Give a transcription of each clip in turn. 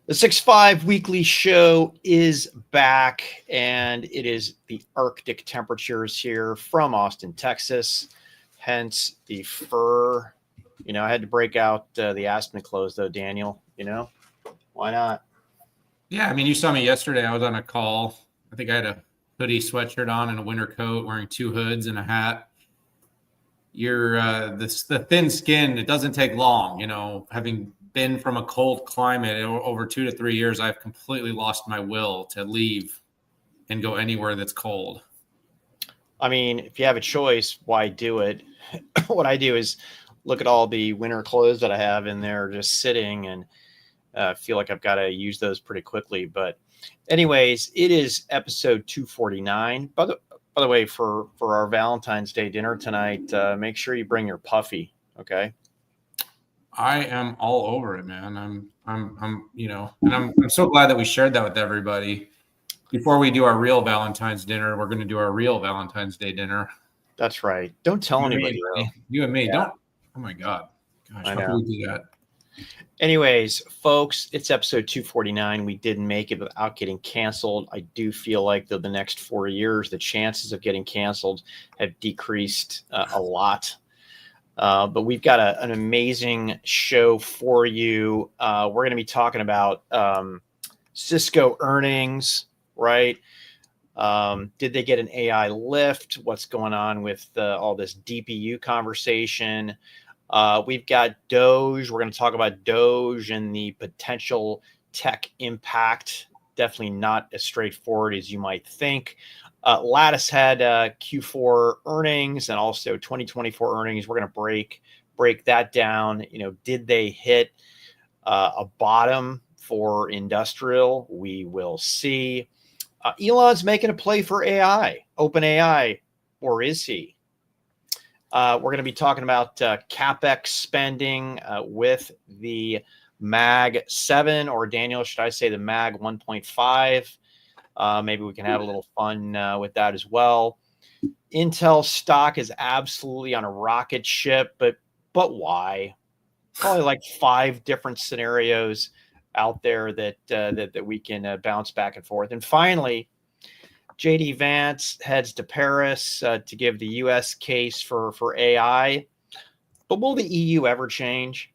The 6-5 weekly show is back, and it is the Arctic temperatures here from Austin, Texas. Hence the fur. I had to break out the Aspen clothes, though, Daniel. Why not? Yeah, I mean, you saw me yesterday. I was on a call. I think I had a hoodie sweatshirt on and a winter coat, wearing two hoods and a hat. The thin skin, it doesn't take long. Having been from a cold climate over 2 to 3 years, I've completely lost my will to leave and go anywhere that's cold. I mean, if you have a choice, why do it? What I do is look at all the winter clothes that I have in there just sitting, and feel like I've got to use those pretty quickly. But anyways, it is episode 249. By the way, for our Valentine's Day dinner tonight, make sure you bring your puffy. Okay. I am all over it, man. I'm so glad that we shared that with everybody. Before we do our real Valentine's dinner, we're going to do our real Valentine's Day dinner. That's right. Don't tell anybody. You and me. Yeah. Don't. Oh my God. Gosh, how can we do that? Anyways, folks, it's episode 249. We didn't make it without getting canceled. I do feel like the next 4 years, the chances of getting canceled have decreased a lot. But we've got an amazing show for you. We're going to be talking about Cisco earnings, right? Did they get an AI lift? What's going on with all this DPU conversation? We've got DOGE. We're going to talk about DOGE and the potential tech impact. Definitely not as straightforward as you might think. Lattice had Q4 earnings and also 2024 earnings. We're going to break that down. Did they hit a bottom for industrial? We will see. Elon's making a play for AI, OpenAI, or is he? We're going to be talking about CAPEX spending with the MAG 7, or Daniel, should I say the MAG 1.5? Maybe we can have a little fun with that as well. Intel stock is absolutely on a rocket ship, but why? Probably like 5 different scenarios out there that we can bounce back and forth. And finally, JD Vance heads to Paris to give the U.S. case for AI. But will the EU ever change?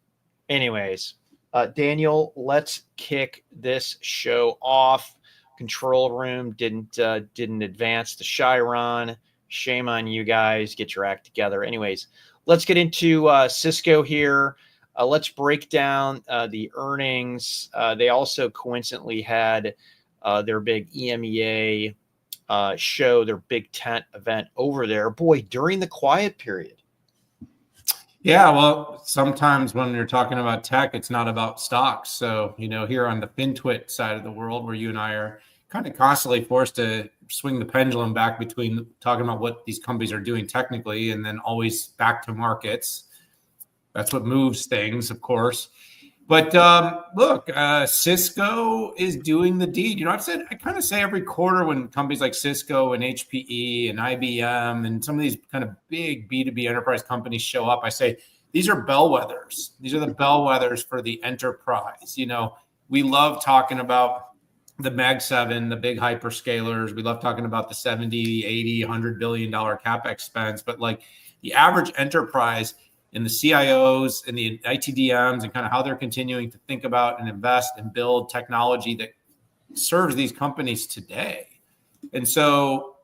Anyways, Daniel, let's kick this show off. Control room didn't advance to Chiron. Shame on you guys. Get your act together. Anyways, let's get into Cisco here. Let's break down the earnings. They also coincidentally had their big EMEA show, their big tent event over there. Boy, during the quiet period. Yeah, well, sometimes when you're talking about tech, it's not about stocks. So, here on the FinTwit side of the world, where you and I are kind of constantly forced to swing the pendulum back between talking about what these companies are doing technically and then always back to markets. That's what moves things, of course. But look, Cisco is doing the deed. I kind of say every quarter when companies like Cisco and HPE and IBM and some of these kind of big B2B enterprise companies show up, I say, these are bellwethers. These are the bellwethers for the enterprise. We love talking about the Mag 7, the big hyperscalers. We love talking about the 70, 80, $100 billion CapEx spends. But like the average enterprise and the CIOs and the ITDMs and kind of how they're continuing to think about and invest and build technology that serves these companies today. And so,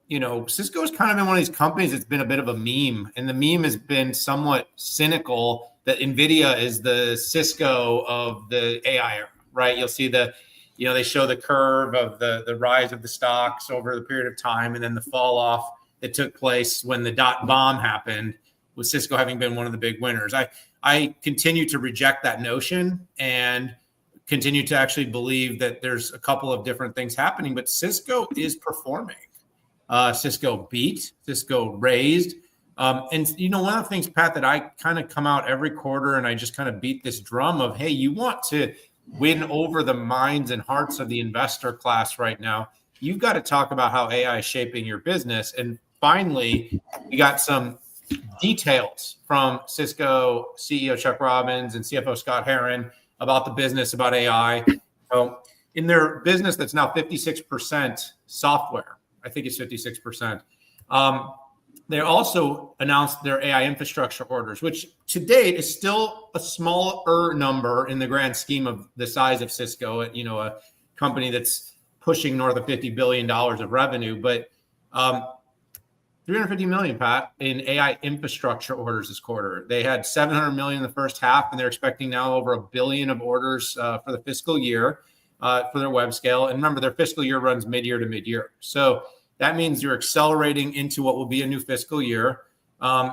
Cisco has kind of been one of these companies that's been a bit of a meme. And the meme has been somewhat cynical that NVIDIA is the Cisco of the AI era, right? You'll see they show the curve of the rise of the stocks over the period of time and then the fall off that took place when the .bomb happened, with Cisco having been one of the big winners. I continue to reject that notion and continue to actually believe that there's a couple of different things happening, but Cisco is performing. Cisco beat, Cisco raised. And one of the things, Pat, that I kind of come out every quarter and I just kind of beat this drum of, hey, you want to win over the minds and hearts of the investor class right now, you've got to talk about how AI is shaping your business. And finally, we got some details from Cisco CEO Chuck Robbins and CFO Scott Herron about the business, about AI. So in their business, that's now 56% software. I think it's 56%. They also announced their AI infrastructure orders, which to date is still a smaller number in the grand scheme of the size of Cisco, a company that's pushing north of $50 billion of revenue. But 350 million, Pat, in AI infrastructure orders this quarter. They had 700 million in the first half, and they're expecting now over $1 billion of orders for the fiscal year for their web scale. And remember, their fiscal year runs mid-year to mid-year. So that means you're accelerating into what will be a new fiscal year.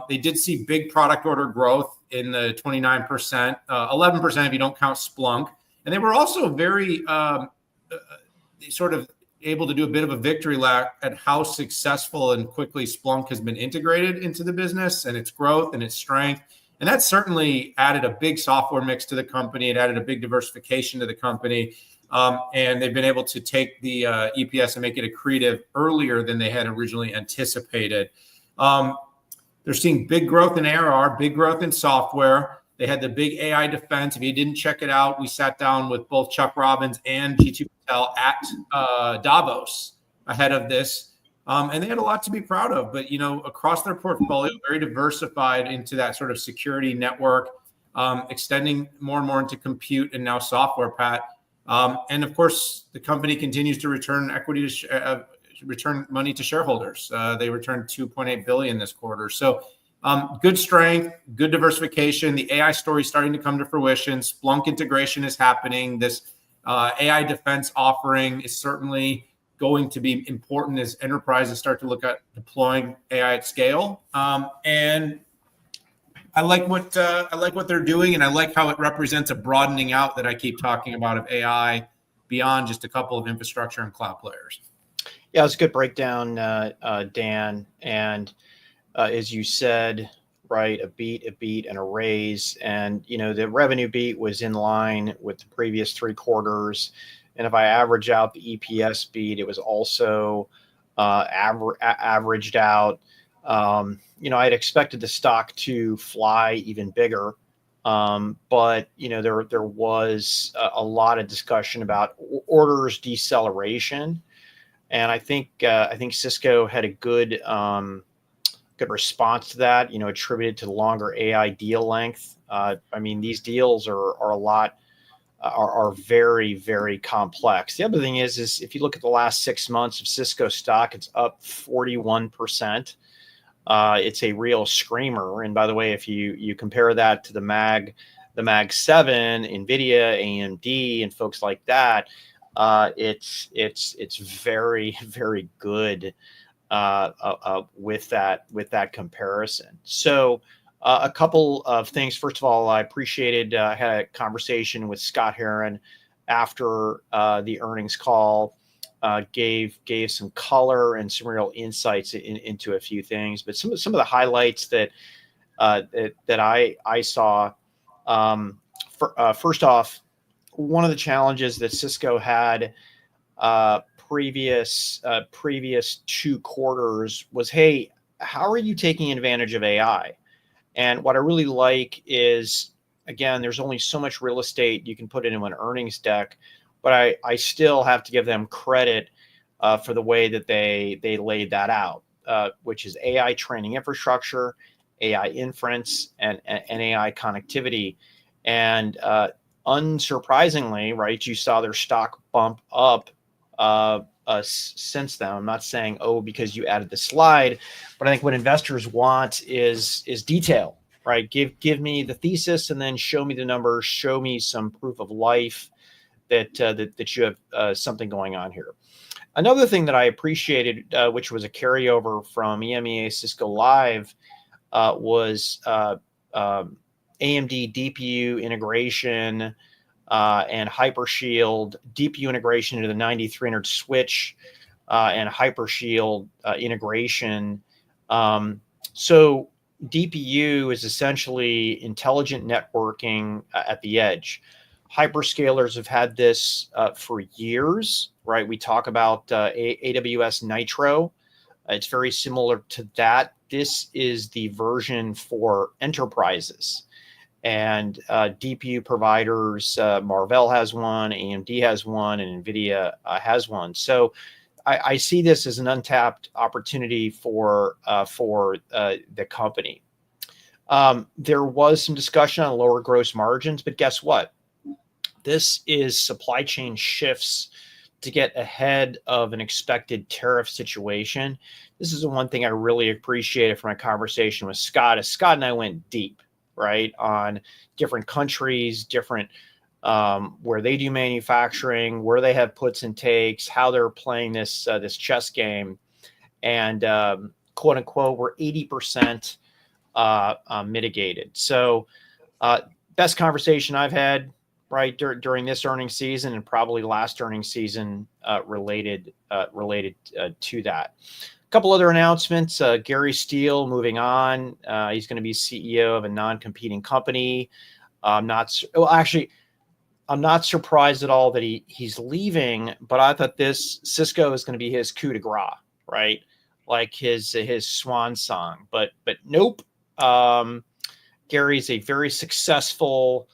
They did see big product order growth in the 29%, 11% if you don't count Splunk. And they were also very sort of able to do a bit of a victory lap at how successful and quickly Splunk has been integrated into the business and its growth and its strength. And that certainly added a big software mix to the company. It added a big diversification to the company. And they've been able to take the EPS and make it accretive earlier than they had originally anticipated. They're seeing big growth in ARR, big growth in software. They had the big AI defense. If you didn't check it out, we sat down with both Chuck Robbins and G2 Patel at Davos ahead of this. And they had a lot to be proud of. But, across their portfolio, very diversified into that sort of security network, extending more and more into compute and now software, Pat. And of course, the company continues to return equity to return money to shareholders. They returned $2.8 billion this quarter. So good strength, good diversification. The AI story is starting to come to fruition. Splunk integration is happening. This AI defense offering is certainly going to be important as enterprises start to look at deploying AI at scale. And I like what they're doing, and I like how it represents a broadening out that I keep talking about of AI beyond just a couple of infrastructure and cloud players. Yeah, it's a good breakdown, Dan. And as you said, right, a beat, and a raise. And the revenue beat was in line with the previous 3 quarters. And if I average out the EPS beat, it was also averaged out. I'd expected the stock to fly even bigger, but there was a lot of discussion about orders deceleration, and I think Cisco had a good response to that. Attributed to the longer AI deal length. These deals are very, very complex. The other thing is if you look at the last 6 months of Cisco stock, it's up 41%. It's a real screamer. And by the way, if you compare that to the Mag 7, NVIDIA, AMD, and folks like that, it's very, very good with that comparison. So a couple of things. First of all, I appreciated. I had a conversation with Scott Herron after the earnings call. Gave some color and some real insights into a few things. But some of the highlights that I saw. First off, one of the challenges that Cisco had previous 2 quarters was, hey, how are you taking advantage of AI? And what I really like is, again, there's only so much real estate you can put into an earnings deck. But I still have to give them credit for the way that they laid that out, which is AI training infrastructure, AI inference, and AI connectivity. And unsurprisingly, right, you saw their stock bump up since then. I'm not saying, because you added the slide, but I think what investors want is detail, right? Give me the thesis and then show me the numbers, show me some proof of life that you have something going on here. Another thing that I appreciated, which was a carryover from EMEA Cisco Live, was AMD DPU integration and Hypershield DPU integration into the 9300 switch and Hypershield integration. So DPU is essentially intelligent networking at the edge. Hyperscalers have had this for years, right? We talk about AWS Nitro. It's very similar to that. This is the version for enterprises. And DPU providers, Marvell has one, AMD has one, and NVIDIA has one. So I see this as an untapped opportunity for the company. There was some discussion on lower gross margins, but guess what? This is supply chain shifts to get ahead of an expected tariff situation. This is the one thing I really appreciated from my conversation with Scott. As Scott and I went deep, right, on different countries, different where they do manufacturing, where they have puts and takes, how they're playing this chess game, and quote unquote, we're 80% mitigated. So, best conversation I've had, right, during this earnings season, and probably last earnings season related to that. A couple other announcements. Gary Steele moving on. He's going to be CEO of a non-competing company. I'm not surprised at all that he's leaving, but I thought Cisco is going to be his coup de grace, right? Like his swan song, but nope. Gary's a very successful,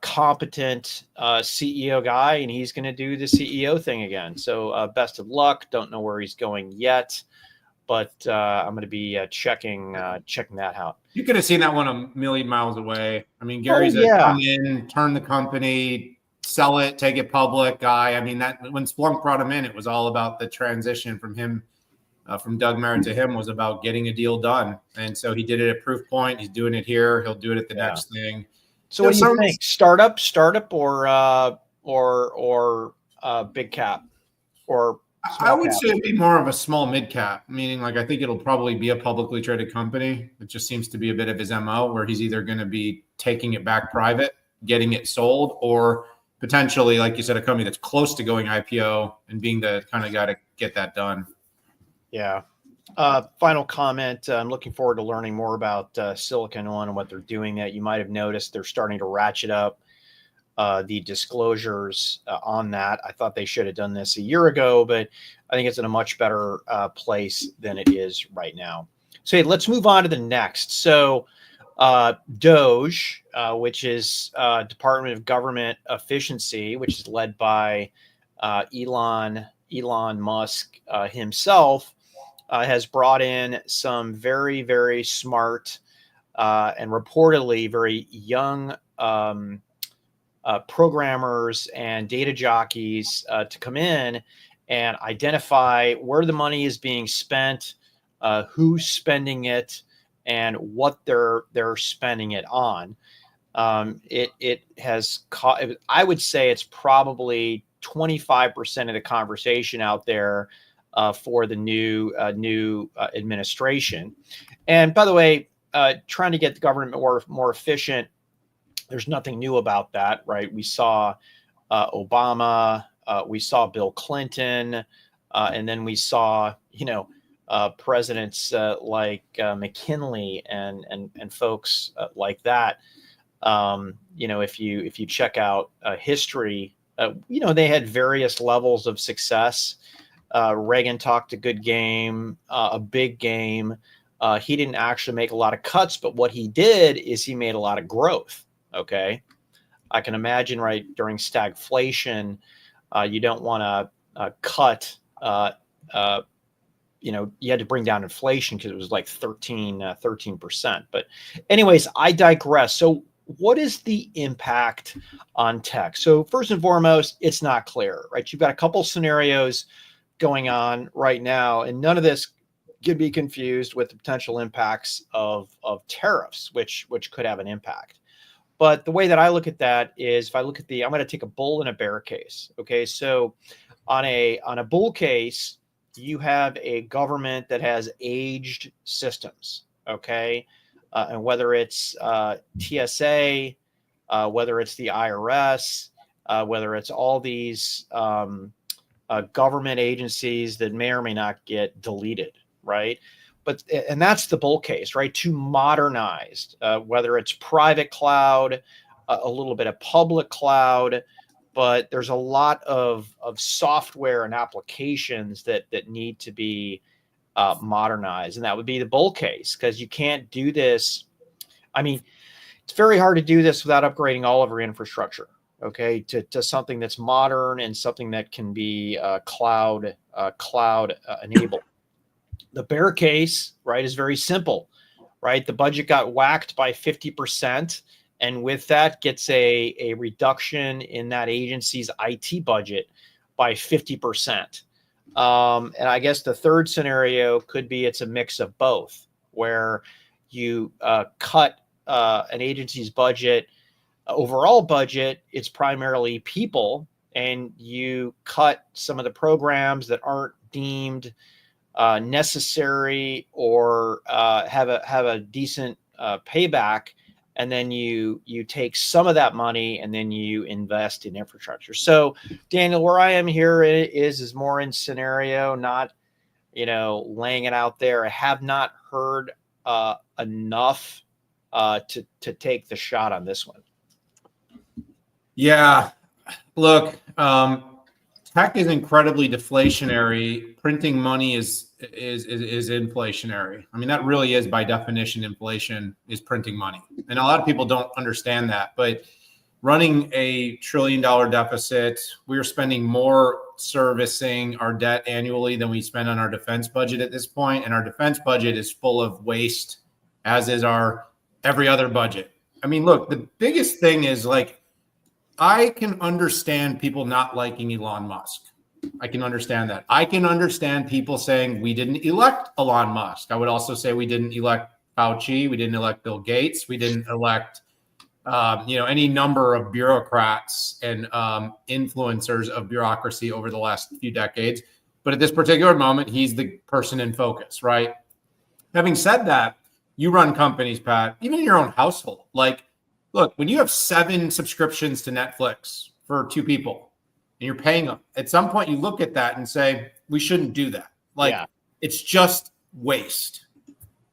competent CEO guy, and he's going to do the CEO thing again. So best of luck. Don't know where he's going yet, but I'm going to be checking that out. You could have seen that one a million miles away. I mean, Gary's a come in, turn the company, sell it, take it public guy. I mean, that when Splunk brought him in, it was all about the transition from him. From Doug Merritt to him was about getting a deal done. And so he did it at Proof Point. He's doing it here. He'll do it at the next thing. So what do you think? Startup or big cap or I would say it'd be more of a small mid cap, meaning like I think it'll probably be a publicly traded company. It just seems to be a bit of his MO where he's either going to be taking it back private, getting it sold, or potentially, like you said, a company that's close to going IPO and being the kind of guy to get that done. Yeah. Final comment. I'm looking forward to learning more about Silicon One and what they're doing. That you might have noticed they're starting to ratchet up the disclosures on that. I thought they should have done this a year ago, but I think it's in a much better place than it is right now. So hey, let's move on to the next. So DOGE, which is Department of Government Efficiency, which is led by Elon Musk himself, has brought in some very, very smart and reportedly very young programmers and data jockeys to come in and identify where the money is being spent, who's spending it, and what they're spending it on. It has I would say it's probably 25% of the conversation out there for the new administration. And by the way, trying to get the government more efficient, there's nothing new about that, right? We saw Obama, we saw Bill Clinton, and then we saw presidents like McKinley and folks like that. If you check out history, they had various levels of success. Reagan talked a good game, a big game. He didn't actually make a lot of cuts, but what he did is he made a lot of growth. Okay. I can imagine, right, during stagflation, you don't want to cut, you had to bring down inflation because it was like 13%. But anyways, I digress. So what is the impact on tech? So first and foremost, it's not clear, right? You've got a couple scenarios going on right now, and none of this can be confused with the potential impacts of tariffs, which could have an impact. But the way that I look at that is, if I look at I'm going to take a bull and a bear case. Okay, so on a bull case, you have a government that has aged systems. Okay, and whether it's TSA, whether it's the IRS, whether it's all these government agencies that may or may not get deleted, right? And that's the bull case, right? To modernize, whether it's private cloud, a little bit of public cloud, but there's a lot of software and applications that need to be modernized. And that would be the bull case, because you can't do this. I mean, It's very hard to do this without upgrading all of our infrastructure, okay, to something that's modern and something that can be cloud enabled. The bear case, right, is very simple, right? The budget got whacked by 50%, and with that gets a reduction in that agency's IT budget by 50%. And I guess the third scenario could be it's a mix of both, where you cut an agency's budget, overall budget, it's primarily people, and you cut some of the programs that aren't deemed necessary or have a decent payback, and then you take some of that money and then you invest in infrastructure. So, Daniel, where I am here is more in scenario, not laying it out there. I have not heard enough to take the shot on this one. Yeah, look, tech is incredibly deflationary. Printing money is inflationary. I mean, that really is by definition. Inflation is printing money, and a lot of people don't understand that. But running a $1 trillion deficit, we are spending more servicing our debt annually than we spend on our defense budget at this point, and our defense budget is full of waste, as is our every other budget. I mean, look, the biggest thing is, like, I can understand people not liking Elon Musk. I can understand that. I can understand people saying we didn't elect Elon Musk. I would also say we didn't elect Fauci. We didn't elect Bill Gates. We didn't elect, any number of bureaucrats and influencers of bureaucracy over the last few decades. But at this particular moment, he's the person in focus, right? Having said that, you run companies, Pat, even in your own household. Like, look, when you have 7 subscriptions to Netflix for 2 people, and you're paying them, at some point you look at that and say, we shouldn't do that. Like, It's just waste.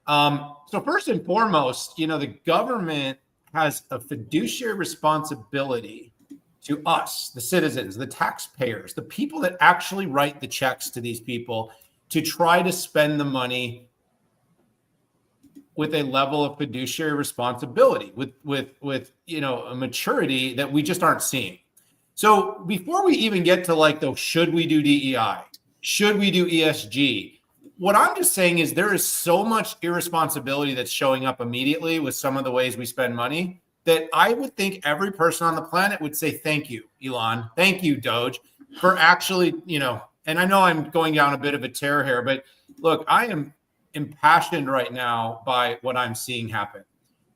So first and foremost, the government has a fiduciary responsibility to us, the citizens, the taxpayers, the people that actually write the checks to these people, to try to spend the money with a level of fiduciary responsibility, with a maturity that we just aren't seeing. So before we even get to should we do DEI? Should we do ESG? What I'm just saying is there is so much irresponsibility that's showing up immediately with some of the ways we spend money that I would think every person on the planet would say, thank you, Elon. Thank you, DOGE, for actually, and I know I'm going down a bit of a tear here, but look, I am impassioned right now by what I'm seeing happen.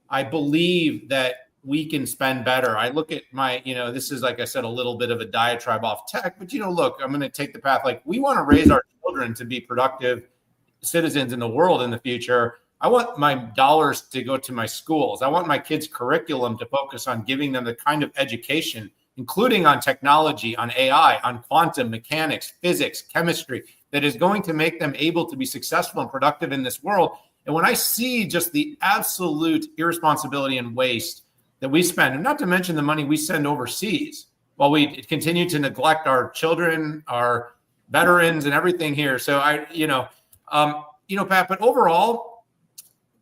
I believe that we can spend better. I look at my, this is, like I said, a little bit of a diatribe off tech, but look, I'm going to take the path. Like, we want to raise our children to be productive citizens in the world in the future. I want my dollars to go to my schools. I want my kids' curriculum to focus on giving them the kind of education, including on technology, on AI, on quantum mechanics, physics, chemistry, that is going to make them able to be successful and productive in this world. And when I see just the absolute irresponsibility and waste that we spend, and not to mention the money we send overseas, while we continue to neglect our children, our veterans, and everything here. So Pat, but overall,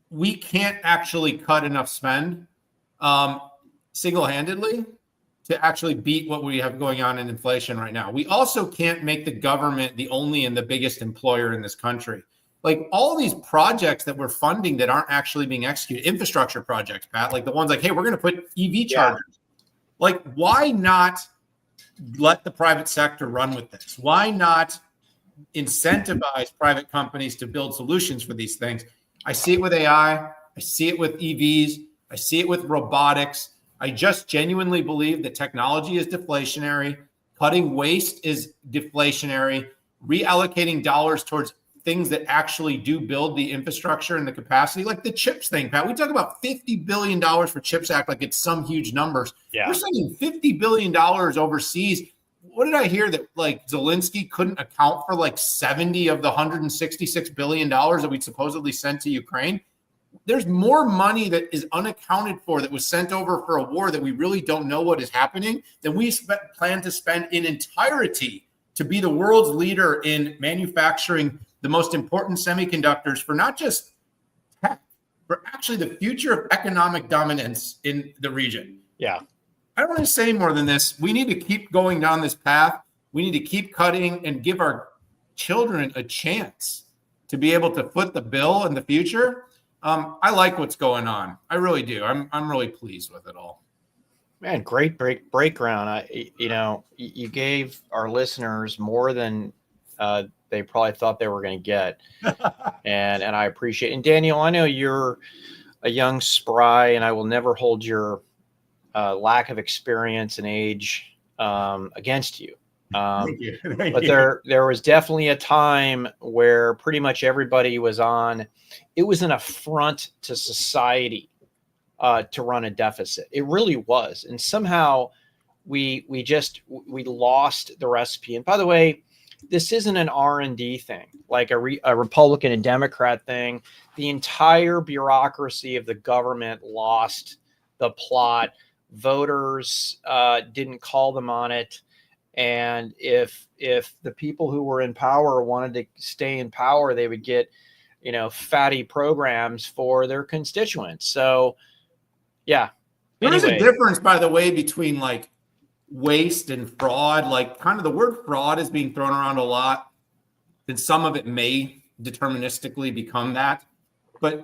we can't actually cut enough spend single-handedly to actually beat what we have going on in inflation right now. We also can't make the government the only and the biggest employer in this country. Like, all these projects that we're funding that aren't actually being executed, infrastructure projects, Pat, like the ones like, hey, we're going to put EV chargers. Like, why not let the private sector run with this? Why not incentivize private companies to build solutions for these things? I see it with AI. I see it with EVs. I see it with robotics. I just genuinely believe that technology is deflationary. Cutting waste is deflationary. Reallocating dollars towards things that actually do build the infrastructure and the capacity, like the CHIPS thing, Pat. We talk about $50 billion for CHIPS Act like it's some huge numbers. Yeah. We're sending $50 billion overseas. What did I hear that, like, Zelensky couldn't account for like 70 of the $166 billion that we supposedly sent to Ukraine? There's more money that is unaccounted for that was sent over for a war that we really don't know what is happening than we plan to spend in entirety to be the world's leader in manufacturing the most important semiconductors for not just tech, for actually the future of economic dominance in the region. Yeah. I don't want to say more than this. We need to keep going down this path. We need to keep cutting and give our children a chance to be able to foot the bill in the future. I like what's going on. I really do. I'm really pleased with it all. Man, great breakdown. You gave our listeners more than they probably thought they were going to get, and I appreciate it. And Daniel, I know you're a young spry, and I will never hold your lack of experience and age against you. Thank you. But there was definitely a time where pretty much everybody was on. It was an affront to society to run a deficit. It really was. And somehow we lost the recipe. And by the way, this isn't an R&D thing, like a Republican and Democrat thing. The entire bureaucracy of the government lost the plot. Voters didn't call them on it. And if the people who were in power wanted to stay in power, they would get, fatty programs for their constituents. So, yeah. There is a difference, by the way, between like waste and fraud. Like kind of the word fraud is being thrown around a lot, and some of it may deterministically become that. But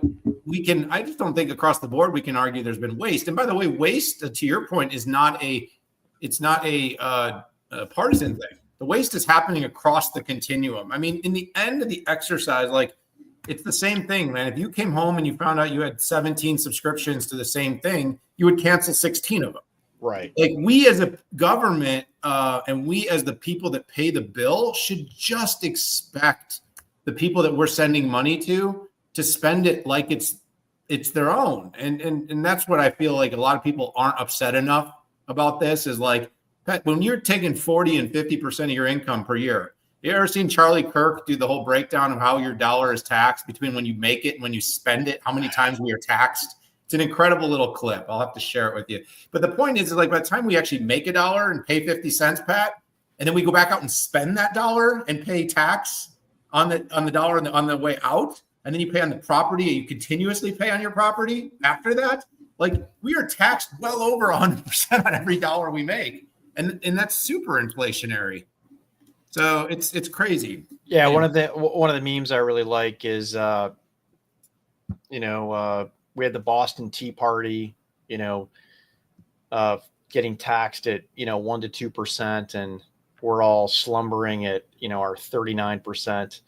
I just don't think across the board we can argue there's been waste. And by the way, waste, to your point, is not a partisan thing. The waste is happening across the continuum. I mean, in the end of the exercise, like it's the same thing, man. If you came home and you found out you had 17 subscriptions to the same thing, you would cancel 16 of them. Right. Like we as a government and we as the people that pay the bill should just expect the people that we're sending money to spend it like it's their own. And that's what I feel like a lot of people aren't upset enough about this is like, when you're taking 40 and 50% of your income per year, you ever seen Charlie Kirk do the whole breakdown of how your dollar is taxed between when you make it and when you spend it, how many times we are taxed? It's an incredible little clip. I'll have to share it with you. But the point is like by the time we actually make a dollar and pay 50 cents, Pat, and then we go back out and spend that dollar and pay tax on the dollar on the way out, and then you pay on the property and you continuously pay on your property after that, like we are taxed well over 100% on every dollar we make. And that's super inflationary. So it's crazy. Yeah, one of the memes I really like is we had the Boston Tea Party, getting taxed at 1% to 2%, and we're all slumbering at our 39%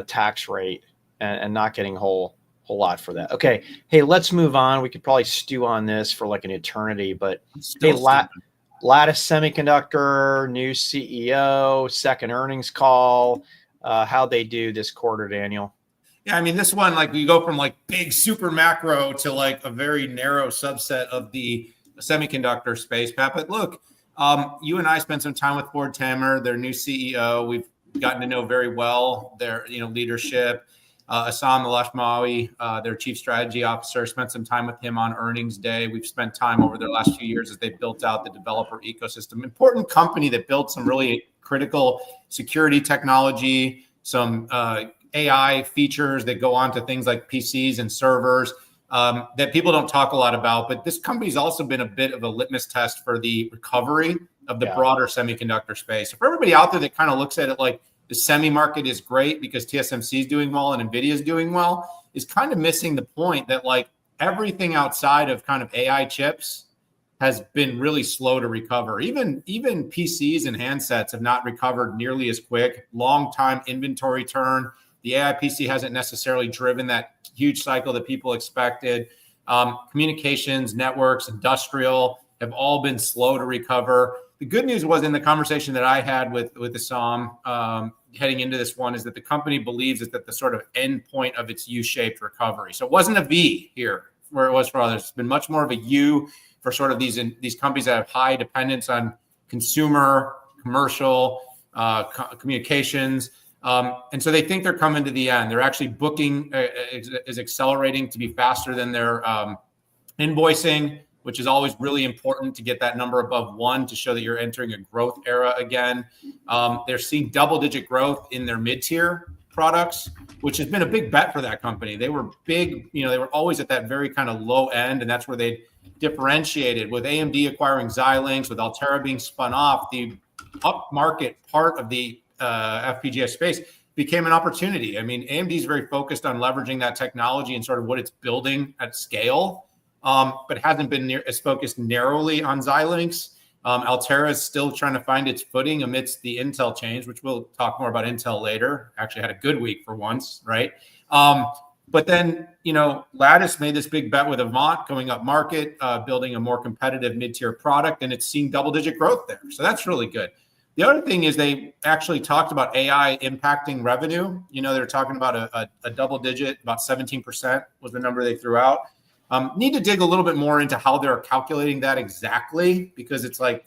tax rate and not getting a whole lot for that. Okay, hey, let's move on. We could probably stew on this for like an eternity, but hey, Lattice Semiconductor, new CEO, second earnings call. How'd they do this quarter, Daniel? Yeah, I mean, this one, like we go from like big super macro to like a very narrow subset of the semiconductor space, Pat. But look, you and I spent some time with Ford Tamer, their new CEO. We've gotten to know very well their leadership. Assam Alashmawi, their chief strategy officer, spent some time with him on earnings day. We've spent time over their last few years as they built out the developer ecosystem. Important company that built some really critical security technology, some AI features that go on to things like PCs and servers that people don't talk a lot about. But this company's also been a bit of a litmus test for the recovery of the broader semiconductor space. So for everybody out there that kind of looks at it like the semi market is great because TSMC is doing well and NVIDIA is doing well, is kind of missing the point that like everything outside of kind of AI chips has been really slow to recover. Even PCs and handsets have not recovered nearly as quick. Long time inventory turn. The AI PC hasn't necessarily driven that huge cycle that people expected. Communications, networks, industrial have all been slow to recover. The good news was in the conversation that I had with Assam heading into this one is that the company believes that the sort of end point of its U-shaped recovery. So it wasn't a V here where it was for others. It's been much more of a U for sort of these companies that have high dependence on consumer, commercial, communications. And so they think they're coming to the end. They're actually booking is accelerating to be faster than their invoicing, which is always really important to get that number above 1 to show that you're entering a growth era again. They're seeing double-digit growth in their mid-tier products. which has been a big bet for that company. They were big, they were always at that very kind of low end, and that's where they differentiated. With AMD acquiring Xilinx, with Altera being spun off, the upmarket part of the FPGA space became an opportunity. I mean, AMD is very focused on leveraging that technology and sort of what it's building at scale, but hasn't been as focused narrowly on Xilinx. Altera is still trying to find its footing amidst the Intel change, which we'll talk more about Intel later. Actually had a good week for once, right? But then, Lattice made this big bet with Avant going up market, building a more competitive mid-tier product, and it's seeing double-digit growth there. So that's really good. The other thing is they actually talked about AI impacting revenue. They're talking about a double-digit, about 17% was the number they threw out. Need to dig a little bit more into how they're calculating that exactly, because it's like,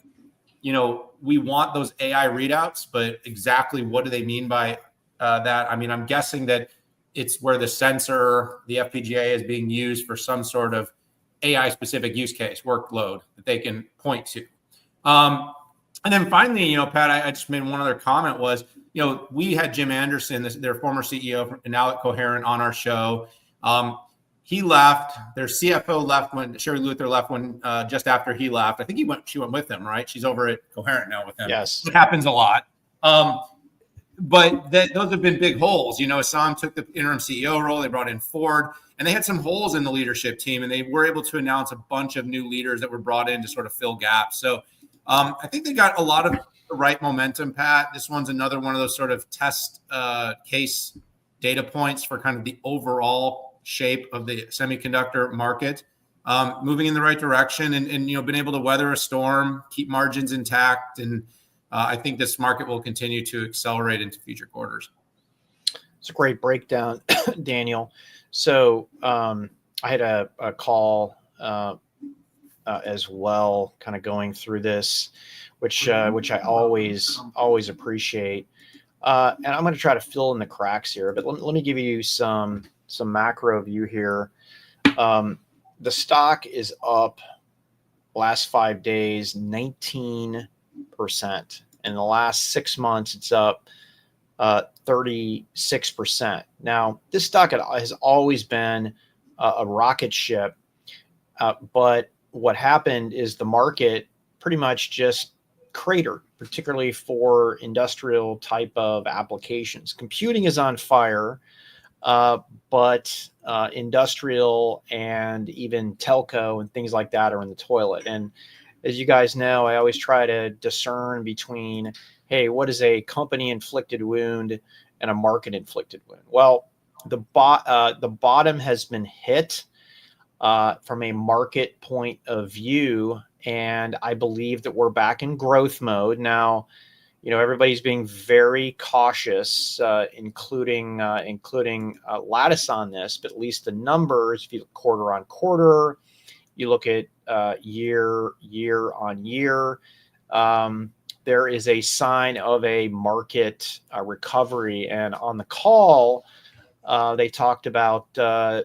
we want those AI readouts, but exactly what do they mean by that? I mean, I'm guessing that it's where the sensor, the FPGA, is being used for some sort of AI specific use case workload that they can point to. And then finally, Pat, I just made one other comment was, we had Jim Anderson, their former CEO and now at Coherent, on our show. He left. Their CFO left when Sherry Luther left when just after he left. I think she went with him, right? She's over at Coherent now with him. Yes, it happens a lot. But those have been big holes. Assam took the interim CEO role. They brought in Ford, and they had some holes in the leadership team, and they were able to announce a bunch of new leaders that were brought in to sort of fill gaps. So I think they got a lot of the right momentum, Pat. This one's another one of those sort of test case data points for kind of the overall shape of the semiconductor market, moving in the right direction, and been able to weather a storm, keep margins intact, and I think this market will continue to accelerate into future quarters. It's a great breakdown, Daniel. So I had a call as well, kind of going through this, which I always appreciate. And I'm going to try to fill in the cracks here, but let me give you some macro view here. The stock is up last 5 days 19%. In the last 6 months, it's up 36%. Now, this stock has always been a rocket ship, but what happened is the market pretty much just cratered, particularly for industrial type of applications. Computing is on fire, but industrial and even telco and things like that are in the toilet. And as you guys know, I always try to discern between, hey, what is a company-inflicted wound and a market-inflicted wound? Well, the bottom has been hit from a market point of view, and I believe that we're back in growth mode now. Everybody's being very cautious, including Lattice on this, but at least the numbers, if you look quarter on quarter, you look at year on year, there is a sign of a market recovery. And on the call, they talked about a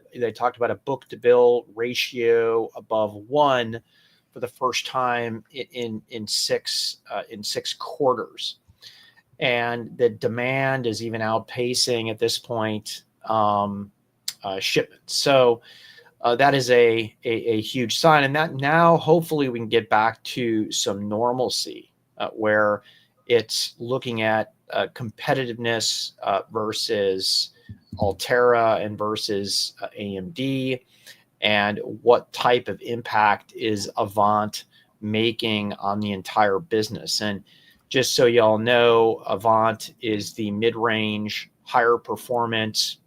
book-to-bill ratio above 1 for the first time in six quarters, and the demand is even outpacing at this point shipments. So that is a huge sign, and that now hopefully we can get back to some normalcy where it's looking at competitiveness versus Altera and versus AMD. And what type of impact is Avant making on the entire business? And just so y'all know, Avant is the mid-range, higher performance,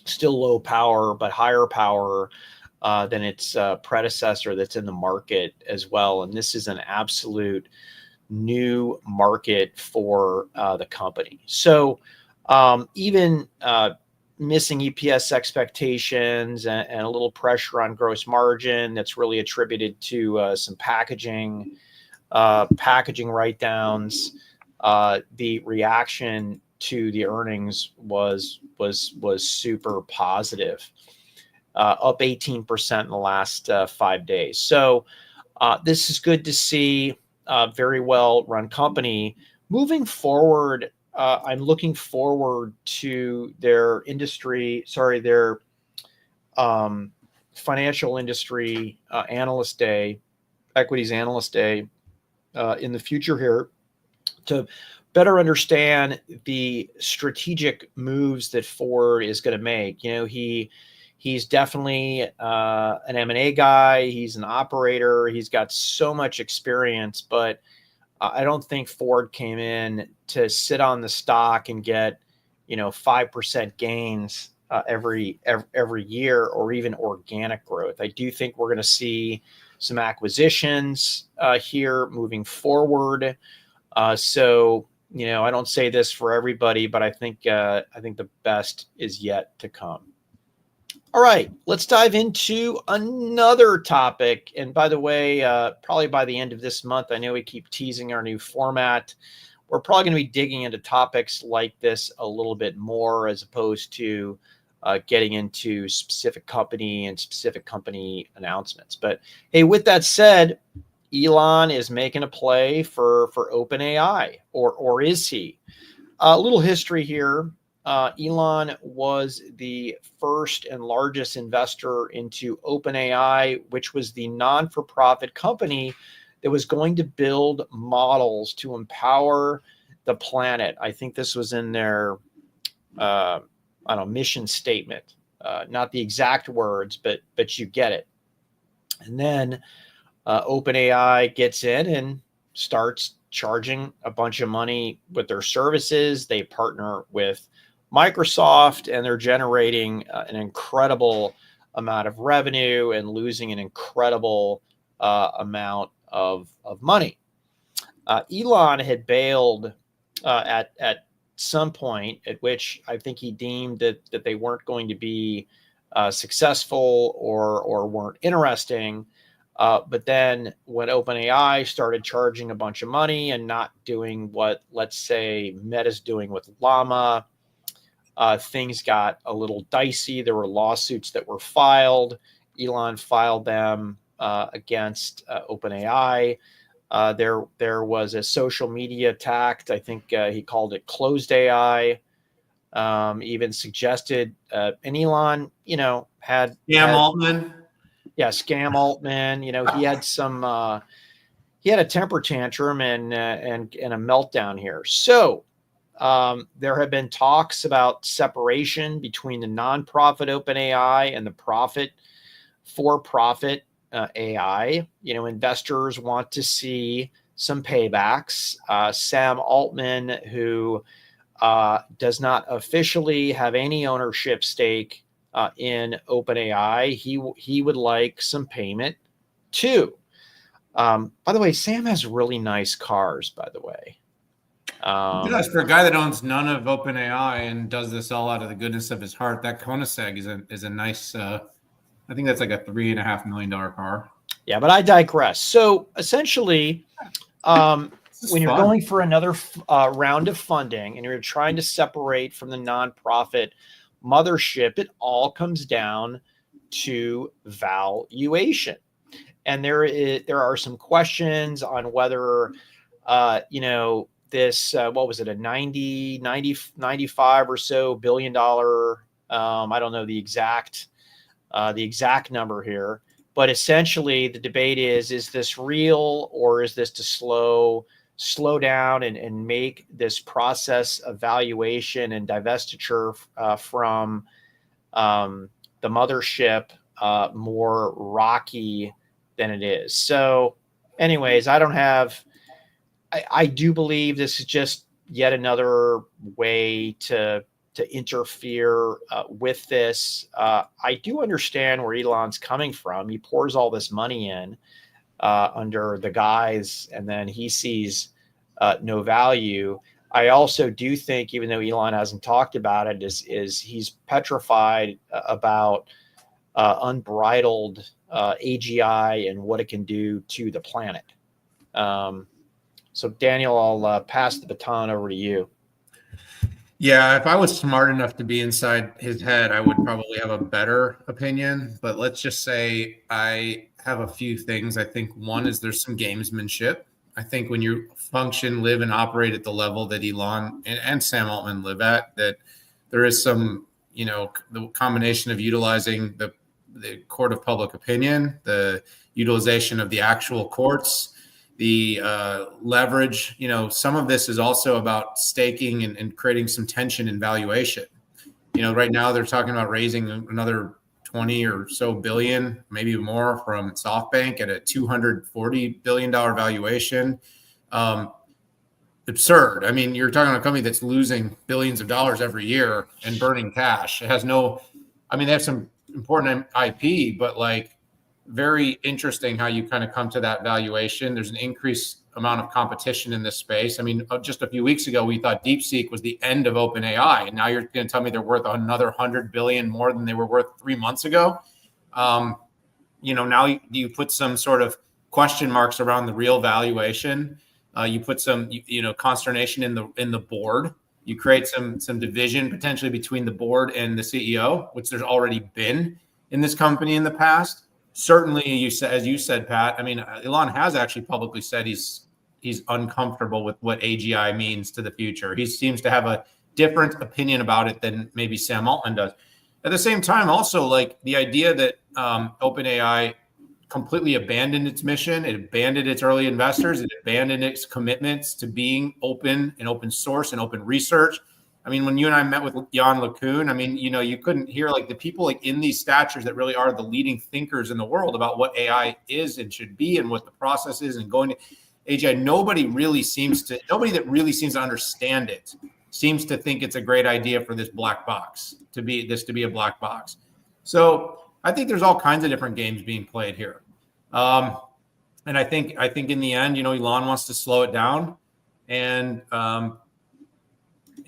still low power, but higher power than its predecessor that's in the market as well. And this is an absolute new market for the company. So even missing EPS expectations and a little pressure on gross margin that's really attributed to some packaging write-downs. The reaction to the earnings was super positive, up 18% in the last 5 days. So this is good to see. Very well run company. Moving forward, I'm looking forward to their their financial industry analyst day, equities analyst day in the future here, to better understand the strategic moves that Ford is going to make. He's definitely an M&A guy. He's an operator. He's got so much experience, but I don't think Ford came in to sit on the stock and get 5% gains every year, or even organic growth. I do think we're going to see some acquisitions here moving forward. So I don't say this for everybody, but I think the best is yet to come. All right, let's dive into another topic. And by the way, probably by the end of this month, I know we keep teasing our new format. We're probably going to be digging into topics like this a little bit more, as opposed to getting into specific company and specific company announcements. But hey, with that said, Elon is making a play for OpenAI, or is he? A little history here. Elon was the first and largest investor into OpenAI, which was the non-for-profit company that was going to build models to empower the planet. I think this was in their mission statement. Not the exact words, but you get it. And then OpenAI gets in and starts charging a bunch of money with their services. They partner with Microsoft, and they're generating an incredible amount of revenue and losing an incredible amount of money. Elon had bailed at some point, at which I think he deemed that they weren't going to be successful or weren't interesting. But then when OpenAI started charging a bunch of money and not doing what, let's say, Meta's doing with Llama, things got a little dicey. There were lawsuits that were filed. Elon filed them against OpenAI. There was a social media attack. I think he called it closed AI. Even suggested, and Elon, had Altman. Yeah, scam Altman. He had some. He had a temper tantrum and a meltdown here. So there have been talks about separation between the nonprofit OpenAI and the for-profit AI. Investors want to see some paybacks. Sam Altman, who does not officially have any ownership stake in OpenAI, he would like some payment too. By the way, Sam has really nice cars, by the way. Yes, for a guy that owns none of OpenAI and does this all out of the goodness of his heart, that Koenigsegg is a nice. I think that's like a $3.5 million car. Yeah, but I digress. So essentially, when you're going for another round of funding and you're trying to separate from the nonprofit mothership, it all comes down to valuation. And there are some questions on whether, this, what was it, a 95 or so $billion, I don't know the exact number here, but essentially the debate is this real, or is this to slow down and make this process of valuation and divestiture from the mothership more rocky than it is. So anyways, I do believe this is just yet another way to interfere with this. I do understand where Elon's coming from. He pours all this money in under the guise, and then he sees no value. I also do think, even though Elon hasn't talked about it, is he's petrified about unbridled AGI and what it can do to the planet. So Daniel, I'll pass the baton over to you. Yeah, if I was smart enough to be inside his head, I would probably have a better opinion. But let's just say I have a few things. I think one is there's some gamesmanship. I think when you function, live, and operate at the level that Elon and Sam Altman live at, that there is some, the combination of utilizing the court of public opinion, the utilization of the actual courts, the leverage. Some of this is also about staking and creating some tension in valuation. Right now they're talking about raising another 20 or so billion, maybe more, from SoftBank at a $240 billion valuation. Absurd. I mean, you're talking about a company that's losing billions of dollars every year and burning cash. It has they have some important IP, but very interesting how you kind of come to that valuation. There's an increased amount of competition in this space. I mean, just a few weeks ago, we thought DeepSeek was the end of OpenAI, and now you're going to tell me they're worth another 100 billion more than they were worth 3 months ago. Now you put some sort of question marks around the real valuation. You put some, consternation in the board. You create some division potentially between the board and the CEO, which there's already been in this company in the past. Certainly, as you said, Pat, I mean, Elon has actually publicly said he's uncomfortable with what AGI means to the future. He seems to have a different opinion about it than maybe Sam Altman does. At the same time, also, the idea that OpenAI completely abandoned its mission, it abandoned its early investors, it abandoned its commitments to being open and open source and open research. I mean, when you and I met with Jan LeCun, I mean, you couldn't hear the people in these statures that really are the leading thinkers in the world about what AI is and should be and what the process is and going to AGI. Nobody that really seems to understand it seems to think it's a great idea for this black box to be a black box. So I think there's all kinds of different games being played here. And I think in the end, Elon wants to slow it down. And,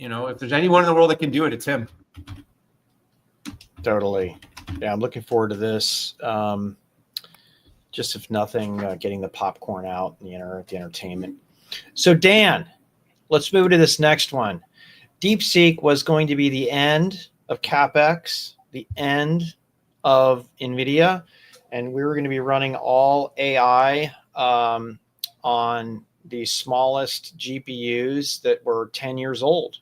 if there's anyone in the world that can do it, it's him. Totally. Yeah, I'm looking forward to this. Just if nothing, getting the popcorn out and the entertainment. So Dan, let's move to this next one. DeepSeek was going to be the end of CAPEX, the end of NVIDIA, and we were going to be running all AI on the smallest GPUs that were 10 years old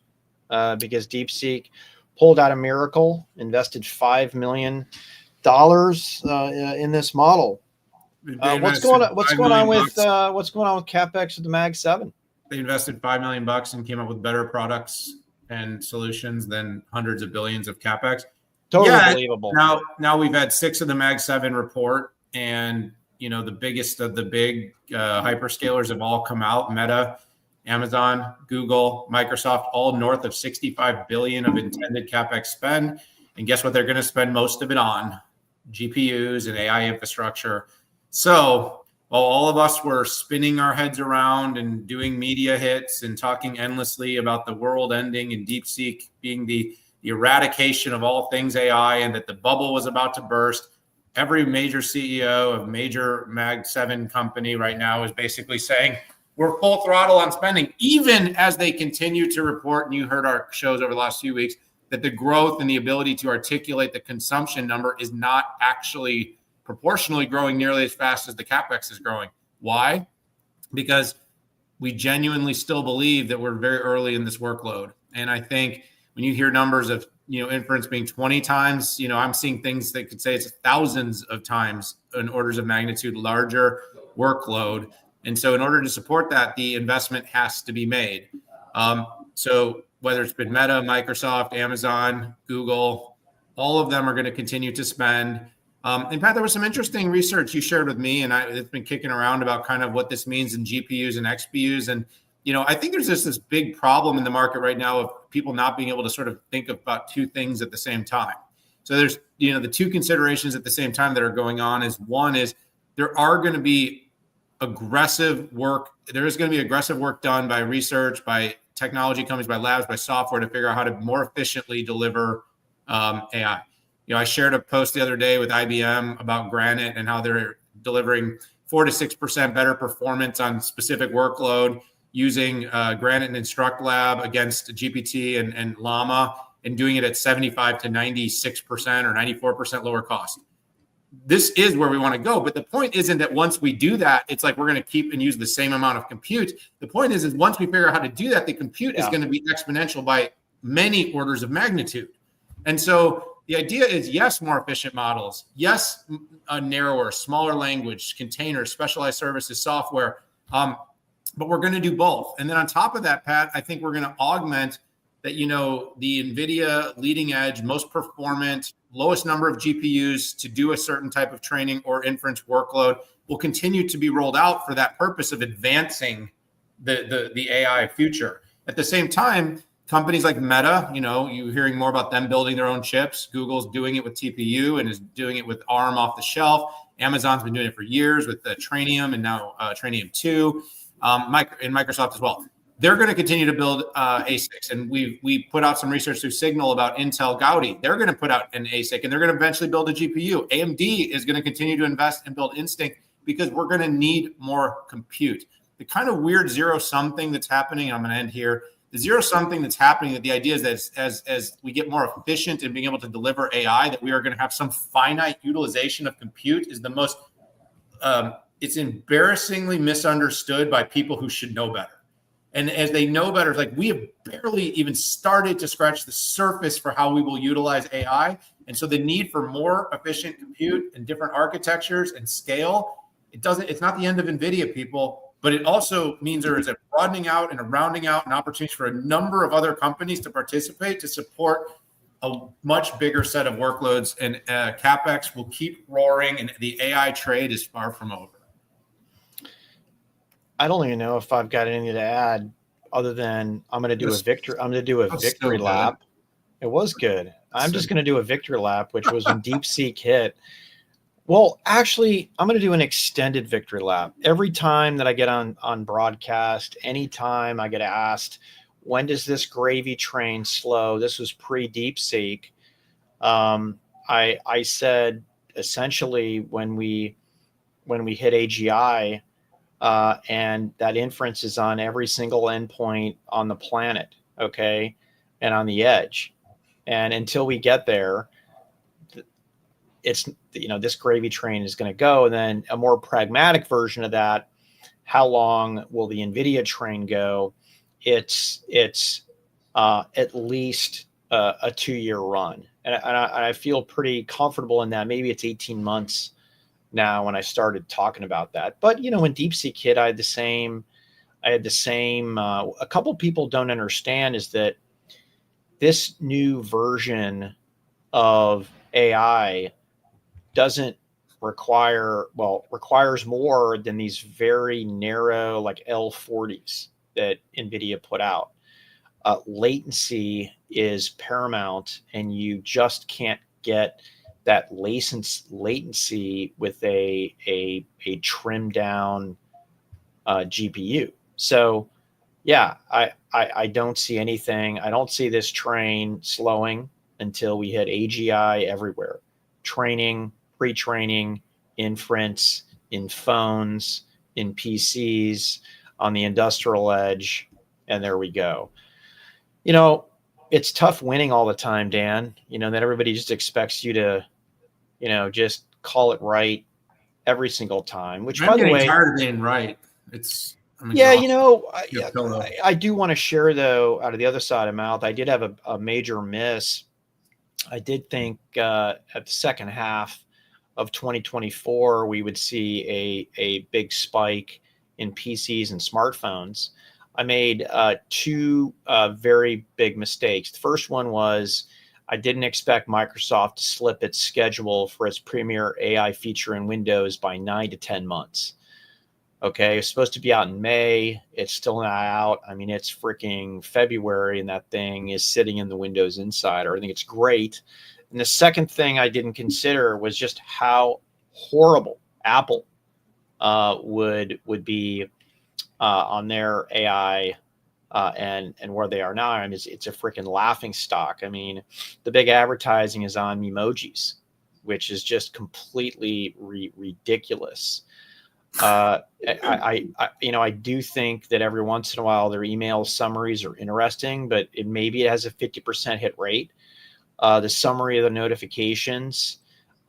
because DeepSeek pulled out a miracle, invested $5 million in this model. What's going on with CAPEX with the Mag 7? They invested $5 million and came up with better products and solutions than hundreds of billions of CAPEX. Totally believable. Now we've had 6 of the Mag 7 report, and the biggest of the big hyperscalers have all come out: Meta, Amazon, Google, Microsoft, all north of $65 billion of intended CAPEX spend. And guess what? They're going to spend most of it on GPUs and AI infrastructure. So while all of us were spinning our heads around and doing media hits and talking endlessly about the world ending and DeepSeek being the eradication of all things AI and that the bubble was about to burst, every major CEO of major Mag 7 company right now is basically saying we're full throttle on spending, even as they continue to report, and you heard our shows over the last few weeks, that the growth and the ability to articulate the consumption number is not actually proportionally growing nearly as fast as the CAPEX is growing. Why? Because we genuinely still believe that we're very early in this workload. And I think when you hear numbers of inference being 20 times, I'm seeing things that could say it's thousands of times in orders of magnitude larger workload. And so in order to support that, the investment has to be made. So whether it's been Meta, Microsoft, Amazon, Google, all of them are going to continue to spend. In fact, there was some interesting research you shared with me, and it's been kicking around about kind of what this means in GPUs and XPUs. And, I think there's just this big problem in the market right now of people not being able to sort of think about two things at the same time. So there's, the two considerations at the same time that are going on is one is there are going to be aggressive work. There is going to be aggressive work done by research, by technology companies, by labs, by software to figure out how to more efficiently deliver AI. I shared a post the other day with IBM about Granite and how they're delivering 4 to 6% better performance on specific workload using Granite and Instruct Lab against GPT and Llama, and doing it at 75 to 96% or 94% lower cost. this is where we want to go. But the point isn't that once we do that, it's like we're going to keep and use the same amount of compute. The point is once we figure out how to do that, the compute is going to be exponential by many orders of magnitude. And so the idea is, yes, more efficient models, yes, a narrower, smaller language, containers, specialized services, software, but we're going to do both. And then on top of that, Pat, I think we're going to augment that, the NVIDIA leading edge, most performant, lowest number of GPUs to do a certain type of training or inference workload will continue to be rolled out for that purpose of advancing the AI future. At the same time, companies like Meta, you're hearing more about them building their own chips. Google's doing it with TPU and is doing it with ARM off the shelf. Amazon's been doing it for years with the Trainium and now Trainium 2, and Microsoft as well. They're going to continue to build ASICs, and we put out some research through Signal about Intel Gaudi. They're going to put out an ASIC, and they're going to eventually build a GPU. AMD is going to continue to invest and build Instinct because we're going to need more compute. The kind of weird zero-sum thing that's happening, and I'm going to end here, the zero-sum thing that's happening, that the idea is that as we get more efficient in being able to deliver AI, that we are going to have some finite utilization of compute is the most, it's embarrassingly misunderstood by people who should know better. And as they know better, it's like we have barely even started to scratch the surface for how we will utilize AI. And so the need for more efficient compute and different architectures and scale, it's not the end of NVIDIA, people, but it also means there is a broadening out and a rounding out and opportunities for a number of other companies to participate to support a much bigger set of workloads. And CAPEX will keep roaring, and the AI trade is far from over. I don't even know if I've got anything to add other than I'm going to do a victory lap. It was good. I'm just going to do a victory lap, which was when DeepSeek hit. Well, actually, I'm going to do an extended victory lap. Every time that I get on broadcast, anytime I get asked, when does this gravy train slow? This was pre-DeepSeek. I said essentially when we hit AGI, and that inference is on every single endpoint on the planet, okay, and on the edge. And until we get there, it's, this gravy train is going to go. And then a more pragmatic version of that, how long will the NVIDIA train go? It's at least a 2-year run. And I feel pretty comfortable in that. Maybe it's 18 months now when I started talking about that. But, when DeepSeek hit, I had the same, a couple people don't understand is that this new version of AI requires more than these very narrow, like L40s that NVIDIA put out. Latency is paramount, and you just can't get that latency with a trimmed down GPU. So yeah, I don't see anything. I don't see this train slowing until we hit AGI everywhere. Training, pre-training, inference, in phones, in PCs, on the industrial edge, and there we go. It's tough winning all the time, Dan. That everybody just expects you to, just call it right every single time. Which, by the way, tired of being right. I do want to share though. Out of the other side of mouth, I did have a major miss. I did think at the second half of 2024 we would see a big spike in PCs and smartphones. I made two very big mistakes. The first one was I didn't expect Microsoft to slip its schedule for its premier AI feature in Windows by 9 to 10 months. Okay, it's supposed to be out in May. It's still not out. I mean, it's freaking February, and that thing is sitting in the Windows Insider. I think it's great. And the second thing I didn't consider was just how horrible Apple would be on their AI and where they are now. I mean, it's a freaking laughing stock. I mean, the big advertising is on emojis, which is just completely ridiculous. I do think that every once in a while their email summaries are interesting, but maybe it has a 50% hit rate. The summary of the notifications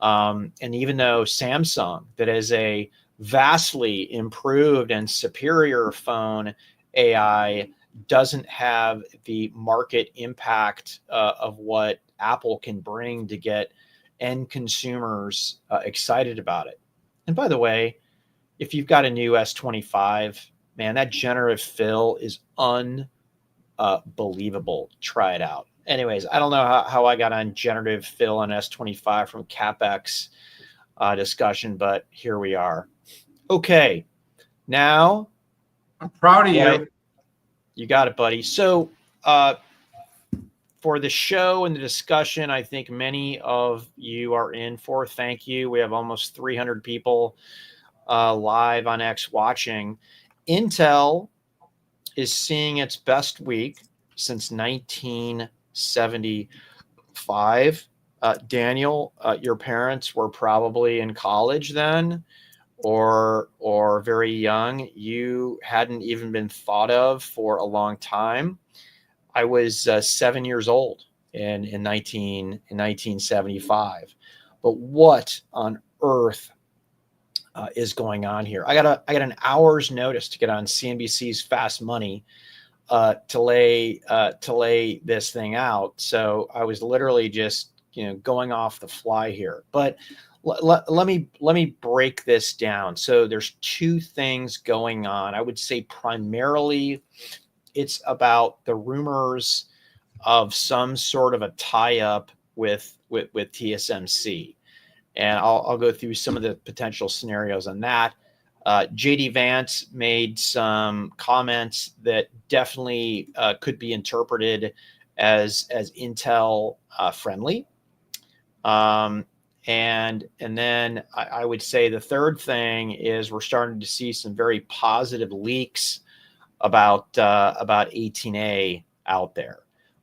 And even though Samsung, that is a vastly improved and superior phone AI, doesn't have the market impact of what Apple can bring to get end consumers excited about it. And by the way, if you've got a new S25, man, that generative fill is unbelievable. Try it out. Anyways, I don't know how I got on generative fill on S25 from CAPEX discussion, but here we are. Okay, now I'm proud of you. You got it, buddy. So for the show and the discussion, I think many of you are in for. Thank you. We have almost 300 people live on X watching. Intel is seeing its best week since 1975. Daniel, your parents were probably in college then, or very young. You hadn't even been thought of for a long time. I was 7 years old in 1975. But what on earth is going on here? I got an hour's notice to get on CNBC's Fast Money to lay this thing out. So I was literally just going off the fly here. But let me break this down. So there's two things going on. I would say primarily it's about the rumors of some sort of a tie-up with TSMC. And I'll go through some of the potential scenarios on that. JD Vance made some comments that definitely could be interpreted as Intel friendly. And then I would say the third thing is we're starting to see some very positive leaks about 18A out there.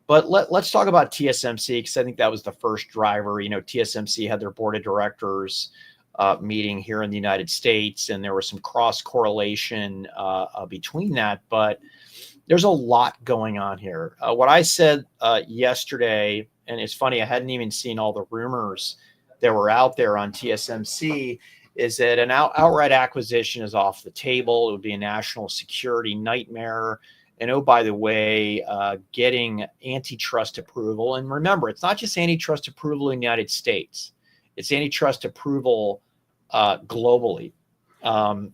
But let's talk about TSMC, because I think that was the first driver. TSMC had their board of directors meeting here in the United States, and there was some cross correlation between that. But there's a lot going on here. What I said yesterday, and it's funny, I hadn't even seen all the rumors that were out there on TSMC, is that an outright acquisition is off the table. It would be a national security nightmare. And oh, by the way, getting antitrust approval. And remember, it's not just antitrust approval in the United States. It's antitrust approval globally. That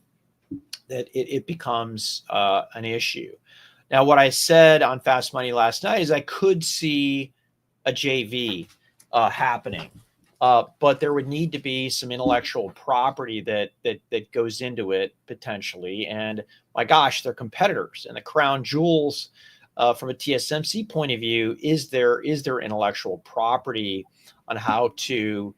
it becomes an issue. Now, what I said on Fast Money last night is I could see a JV happening. But there would need to be some intellectual property that goes into it potentially. And my gosh, they're competitors. And the crown jewels from a TSMC point of view is there intellectual property on how to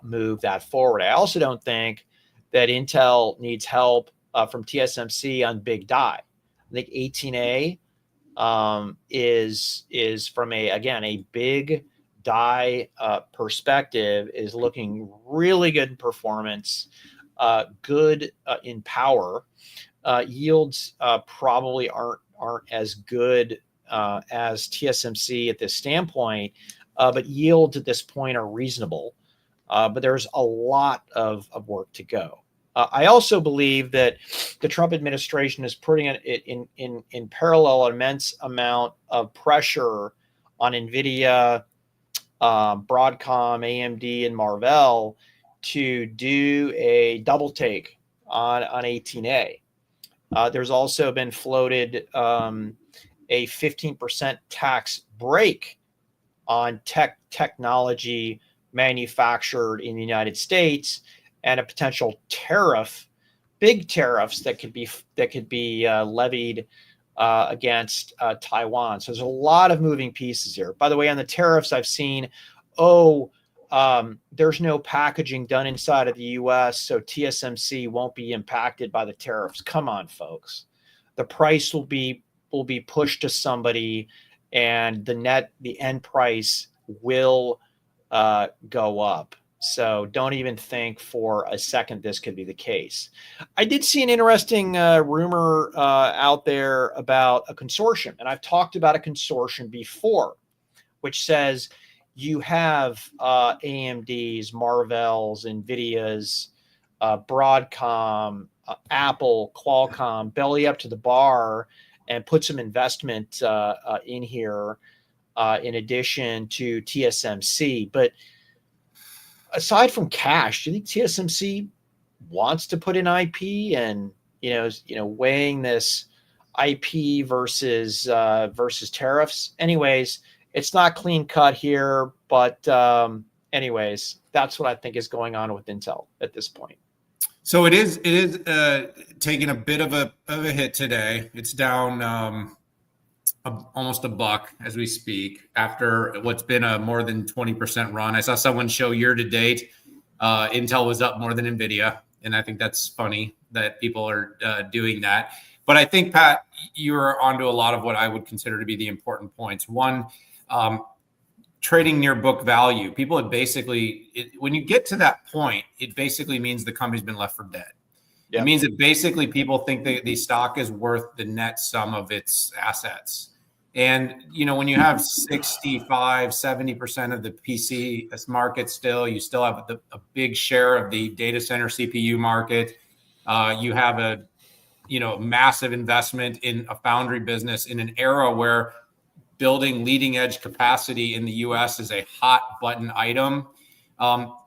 move that forward. I also don't think that Intel needs help from TSMC on big die. I think 18A is from a big die perspective is looking really good in performance, good in power. Yields probably aren't as good as TSMC at this standpoint, but yields at this point are reasonable. But there's a lot of work to go. I also believe that the Trump administration is putting it in parallel an immense amount of pressure on NVIDIA, Broadcom, AMD, and Marvell to do a double take on 18A. There's also been floated a 15% tax break on technology manufactured in the United States, and a potential tariff, big tariffs that could be levied against Taiwan. So there's a lot of moving pieces here. By the way, on the tariffs, I've seen, there's no packaging done inside of the U.S., so TSMC won't be impacted by the tariffs. Come on, folks. The price will be pushed to somebody, and the end price will go up. So don't even think for a second this could be the case. I did see an interesting rumor out there about a consortium, and I've talked about a consortium before, which says you have AMD's, Marvell's, NVIDIA's, Broadcom, Apple, Qualcomm belly up to the bar and put some investment in here in addition to TSMC. But aside from cash, do you think TSMC wants to put in IP and, weighing this IP versus tariffs? Anyways, it's not clean cut here, but anyways, that's what I think is going on with Intel at this point. So it is taking a bit of a hit today. It's down almost $1 as we speak after what's been a more than 20% run. I saw someone show year to date, Intel was up more than NVIDIA, and I think that's funny that people are doing that. But I think, Pat, you're onto a lot of what I would consider to be the important points. One, trading near book value. People have basically, when you get to that point, it basically means the company's been left for dead. Yep. It means that basically people think that the stock is worth the net sum of its assets. And, when you have 65, 70% of the PC market still, you still have a big share of the data center CPU market. You have a massive investment in a foundry business in an era where building leading edge capacity in the US is a hot button item.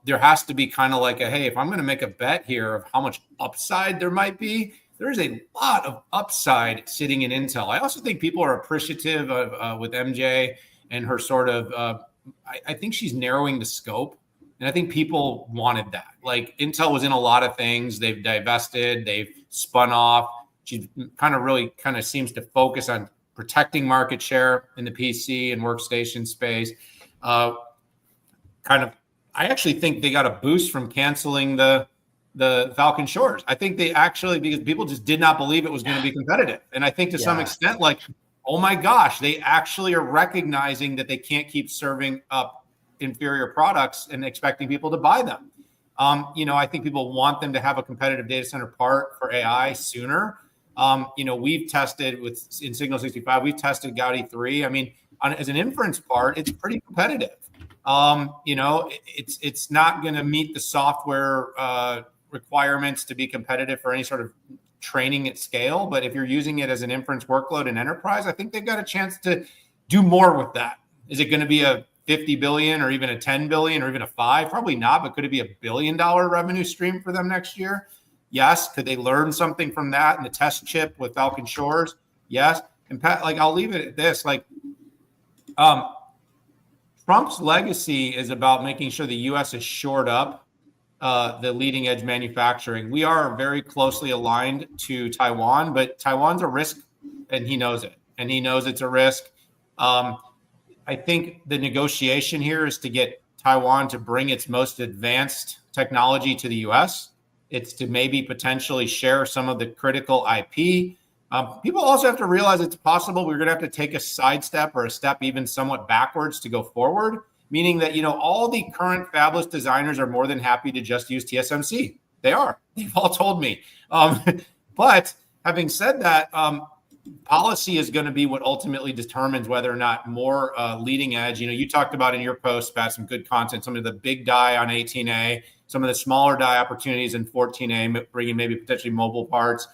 There has to be kind of like hey, if I'm going to make a bet here of how much upside there might be, there's a lot of upside sitting in Intel. I also think people are appreciative of with MJ and her sort of, I think she's narrowing the scope. And I think people wanted that. Like Intel was in a lot of things. They've divested, they've spun off. She really seems to focus on protecting market share in the PC and workstation space. I actually think they got a boost from canceling the Falcon Shores. I think they actually, because people just did not believe it was going to be competitive. And I think to some extent, oh my gosh, they actually are recognizing that they can't keep serving up inferior products and expecting people to buy them. I think people want them to have a competitive data center part for AI sooner. We've tested in Signal 65, we've tested Gaudi 3. I mean, as an inference part, it's pretty competitive. It's not going to meet the software requirements to be competitive for any sort of training at scale. But if you're using it as an inference workload in enterprise, I think they've got a chance to do more with that. Is it going to be a 50 billion or even a 10 billion or even a 5? Probably not, but could it be $1 billion revenue stream for them next year? Yes. Could they learn something from that in the test chip with Falcon Shores? Yes. And Pat, I'll leave it at this. Trump's legacy is about making sure the U.S. is shored up the leading edge manufacturing. We are very closely aligned to Taiwan, but Taiwan's a risk, and he knows it. And he knows it's a risk. I think the negotiation here is to get Taiwan to bring its most advanced technology to the U.S. It's to maybe potentially share some of the critical IP. People also have to realize it's possible we're going to have to take a sidestep or a step even somewhat backwards to go forward, meaning that, all the current fabless designers are more than happy to just use TSMC. They are. They've all told me. But having said that, policy is going to be what ultimately determines whether or not more leading edge. You talked about in your post, Pat, some good content, some of the big die on 18A, some of the smaller die opportunities in 14A, bringing maybe potentially mobile parts.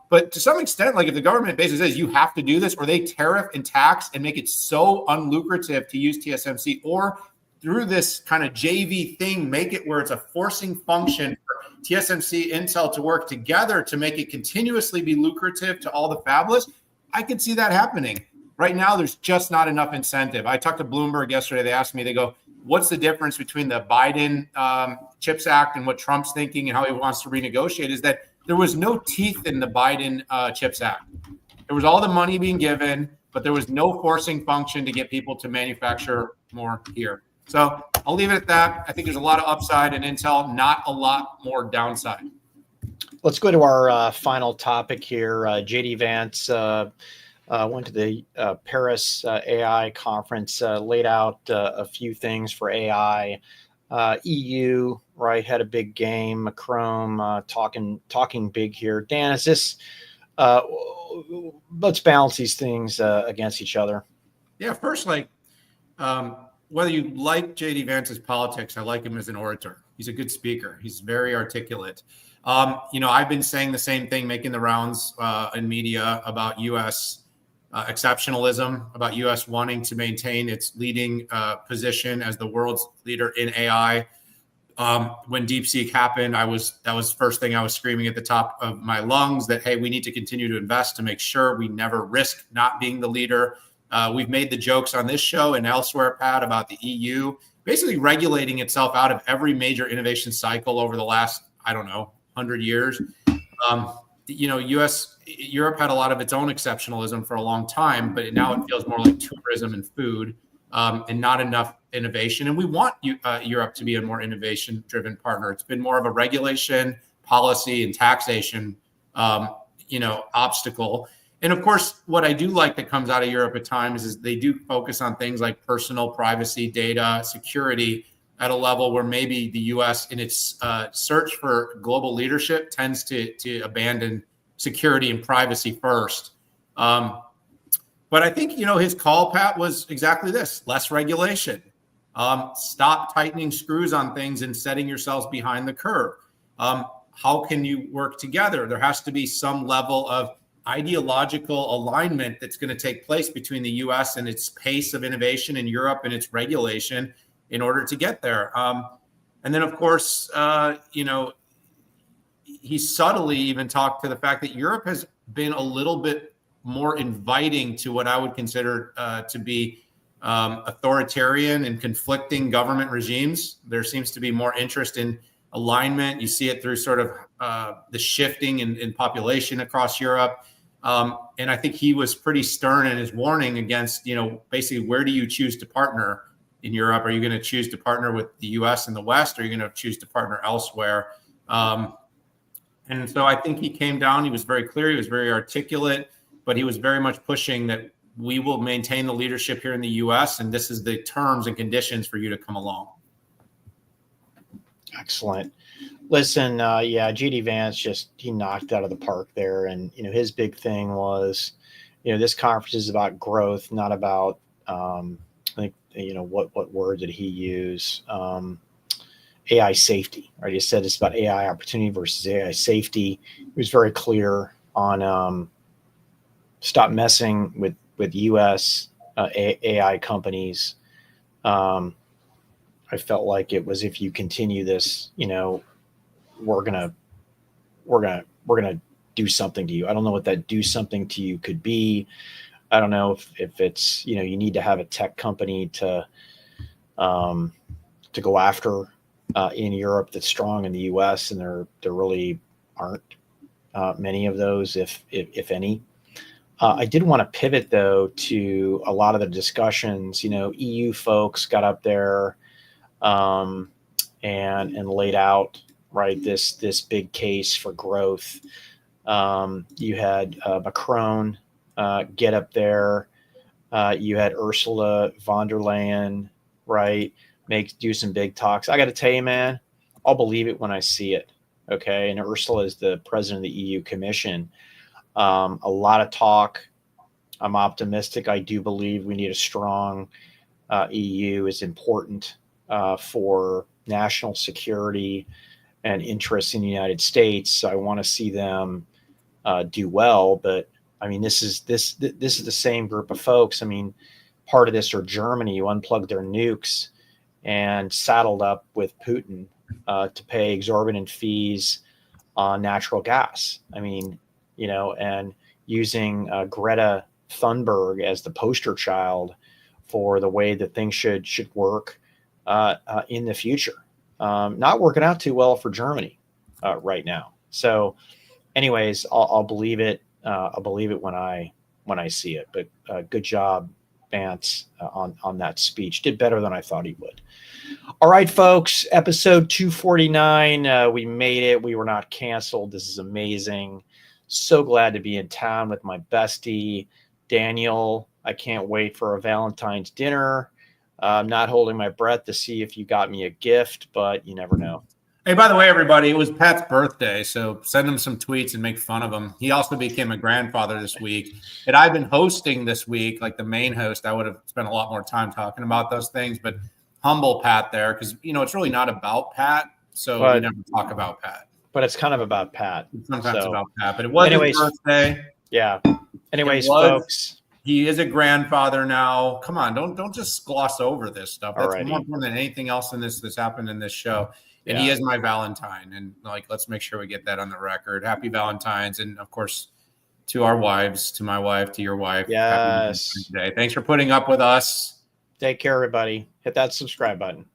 But to some extent, if the government basically says you have to do this, or they tariff and tax and make it so unlucrative to use TSMC, or through this kind of JV thing, make it where it's a forcing function for TSMC, Intel to work together to make it continuously be lucrative to all the fabless, I could see that happening. Right now, there's just not enough incentive. I talked to Bloomberg yesterday. They asked me, they go, what's the difference between the Biden CHIPS Act and what Trump's thinking and how he wants to renegotiate? Is that there was no teeth in the Biden CHIPS Act. There was all the money being given, but there was no forcing function to get people to manufacture more here. So I'll leave it at that. I think there's a lot of upside in Intel, not a lot more downside. Let's go to our final topic here. JD Vance went to the Paris AI conference, laid out a few things for AI. EU, right, had a big game. Macron talking big here. Dan, is this? Let's balance these things against each other. Yeah, first, whether you like JD Vance's politics, I like him as an orator. He's a good speaker. He's very articulate. I've been saying the same thing, making the rounds in media about U.S. Exceptionalism, about U.S. wanting to maintain its leading position as the world's leader in AI. When DeepSeek happened, that was the first thing I was screaming at the top of my lungs that, hey, we need to continue to invest to make sure we never risk not being the leader. We've made the jokes on this show and elsewhere, Pat, about the EU basically regulating itself out of every major innovation cycle over the last, 100 years. Europe had a lot of its own exceptionalism for a long time, but now it feels more like tourism and food and not enough innovation. And we want Europe to be a more innovation-driven partner. It's been more of a regulation, policy, and taxation, obstacle. And of course, what I do like that comes out of Europe at times is they do focus on things like personal privacy, data, security at a level where maybe the U.S. in its search for global leadership tends to abandon security and privacy first. But I think, his call, Pat, was exactly this: less regulation. Stop tightening screws on things and setting yourselves behind the curve. How can you work together? There has to be some level of ideological alignment that's going to take place between the U.S. and its pace of innovation in Europe and its regulation in order to get there. And then, of course, he subtly even talked to the fact that Europe has been a little bit more inviting to what I would consider to be authoritarian and conflicting government regimes. There seems to be more interest in alignment. You see it through sort of the shifting in population across Europe. And I think he was pretty stern in his warning against, basically, where do you choose to partner in Europe? Are you going to choose to partner with the U.S. and the West? Or are you going to choose to partner elsewhere? And so I think he came down. He was very clear. He was very articulate, but he was very much pushing that we will maintain the leadership here in the U.S. and this is the terms and conditions for you to come along. Excellent. Listen, JD Vance he knocked out of the park there. And, his big thing was, this conference is about growth, not about, what word did he use? AI safety, right? He said it's about AI opportunity versus AI safety. He was very clear on stop messing with U.S. AI companies. I felt like it was, if you continue this, we're gonna do something to you. I don't know what that do something to you could be. I don't know if it's, you need to have a tech company to go after in Europe that's strong in the U.S. and there really aren't many of those, if any. I did want to pivot though to a lot of the discussions. EU folks got up there and laid out, right, this big case for growth. You had Macron get up there. You had Ursula von der Leyen, right, do some big talks. I got to tell you, man, I'll believe it when I see it. Okay, and Ursula is the president of the EU Commission. A lot of talk. I'm optimistic. I do believe we need a strong EU. Is important for national security and interests in the United States. So I want to see them do well. But I mean, this is the same group of folks. I mean, part of this are Germany, who unplugged their nukes and saddled up with Putin to pay exorbitant fees on natural gas. I mean, and using Greta Thunberg as the poster child for the way that things should work in the future. Not working out too well for Germany right now. So, anyways, I'll believe it. I'll believe it when I see it. But good job, Vance, on that speech. Did better than I thought he would. All right, folks, episode 249. We made it. We were not canceled. This is amazing. So glad to be in town with my bestie, Daniel. I can't wait for a Valentine's dinner. I'm not holding my breath to see if you got me a gift, but you never know. Hey, by the way, everybody, it was Pat's birthday, so send him some tweets and make fun of him. He also became a grandfather this week. And I've been hosting this week, like the main host. I would have spent a lot more time talking about those things, but humble Pat there because, it's really not about Pat, so we never talk about Pat. But it's kind of about Pat. Sometimes about Pat, but it was his birthday. Yeah. Anyways, folks. He is a grandfather now. Come on, don't just gloss over this stuff. That's Alrighty. more important than anything else in this happened in this show. And he is my Valentine. And let's make sure we get that on the record. Happy Valentine's. And of course, to our wives, to my wife, to your wife. Yes. Happy Valentine's Day. Thanks for putting up with us. Take care, everybody. Hit that subscribe button.